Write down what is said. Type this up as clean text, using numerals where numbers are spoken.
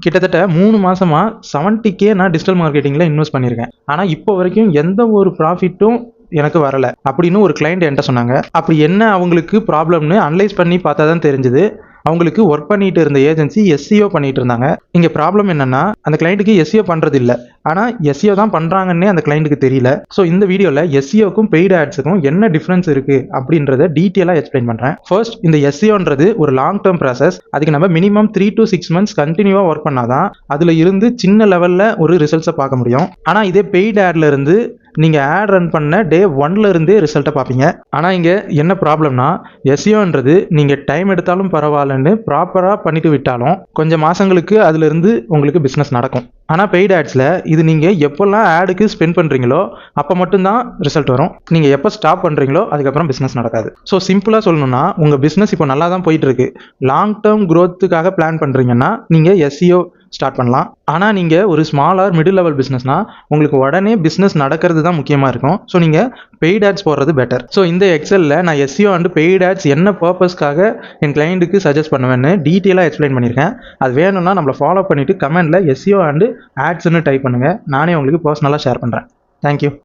கிட்டத்தட்ட 3 மாசமா 70K நான் டிஜிட்டல் மார்க்கெட்டிங்ல இன்வெஸ்ட் பண்ணியிருக்கேன். ஆனா இப்போ வரைக்கும் எந்த ஒரு ப்ராஃபிட்டும் எனக்கு வரல அப்படின்னு ஒரு கிளைண்ட் என்கிட்ட சொன்னாங்க. அப்படி என்ன அவங்களுக்கு ப்ராப்ளம்னு அனலைஸ் பண்ணி பார்த்தா தான் தெரிஞ்சது. அவங்களுக்கு ஒர்க் பண்ணிட்டு இருந்த ஏஜென்சி எஸ்சிஓ பண்ணிட்டு இருந்தாங்க. இங்க ப்ராப்ளம் என்னன்னா, அந்த கிளைண்ட்டுக்கு எஸ்சிஓ பண்றது இல்ல, ஆனா எஸ்சிஓ தான் பண்றாங்கன்னே அந்த கிளைண்ட்டுக்கு தெரியல. ஸோ இந்த வீடியோல எஸ்சிஓக்கும் பெய்டு ஆட்ஸுக்கும் என்ன டிஃபரன்ஸ் இருக்கு அப்படின்றத டீட்டெயிலா எக்ஸ்பிளைன் பண்றேன். ஃபர்ஸ்ட், இந்த எஸ்சிஓன்றது ஒரு லாங் டேர்ம் ப்ராசஸ். அதுக்கு நம்ம மினிமம் 3 to 6 months கண்டினியூவா ஒர்க் பண்ணாதான் அதுல இருந்து சின்ன லெவல்ல ஒரு ரிசல்ட்ஸை பார்க்க முடியும். ஆனா இதே பெய்டு ஆட்ல இருந்து நீங்க ஆட் ரன் பண்ண டே 1ல இருந்தே ரிசல்ட்டை பார்ப்பீங்க. ஆனா இங்க என்ன ப்ராப்ளம்னா, எஸ்இஓன்றது நீங்க டைம் எடுத்தாலும் பரவாயில்லன்னு ப்ராப்பரா பண்ணிட்டு விட்டாலும் கொஞ்சம் மாசங்களுக்கு அதுல இருந்து உங்களுக்கு பிசினஸ் நடக்கும். ஆனா பெய்டு ஆட்ஸ்ல இது நீங்க எப்பெல்லாம் ஆடுக்கு ஸ்பெண்ட் பண்றீங்களோ அப்ப மட்டும்தான் ரிசல்ட் வரும். நீங்க எப்ப ஸ்டாப் பண்றீங்களோ அதுக்கப்புறம் பிசினஸ் நடக்காது. ஸோ சிம்பிளா சொல்லணும்னா, உங்க பிசினஸ் இப்போ நல்லா தான் போயிட்டு இருக்கு, லாங் டேர்ம் growthக்காக பிளான் பண்றீங்கன்னா நீங்க எஸ்இஓ ஸ்டார்ட் பண்ணலாம். ஆனா நீங்க ஒரு ஸ்மால் ஆர் மிடில் லெவல் பிசினஸ்னா உங்களுக்கு உடனே பிசினஸ் நடக்கிறது தான் முக்கியமா இருக்கும். ஸோ நீங்க பெய்டு ஆட்ஸ் போடுறது பெட்டர். ஸோ இந்த எக்ஸல்ல நான் எஸ்இஓ அண்ட் பெய்டு ஆட்ஸ் என்ன பர்பஸ்க்காக என் கிளைண்ட்டுக்கு சஜஸ்ட் பண்ணுவேன்னு டீட்டெயிலா எக்ஸ்பிளைன் பண்ணியிருக்கேன். அது வேணும்னா நம்மளை ஃபாலோ பண்ணிட்டு கமெண்ட்ல எஸ்இஓ அண்ட் ஆட்ஸ்ன்னு டைப் பண்ணுங்க. நானே உங்களுக்கு பர்சனலா ஷேர் பண்றேன். தேங்க்யூ.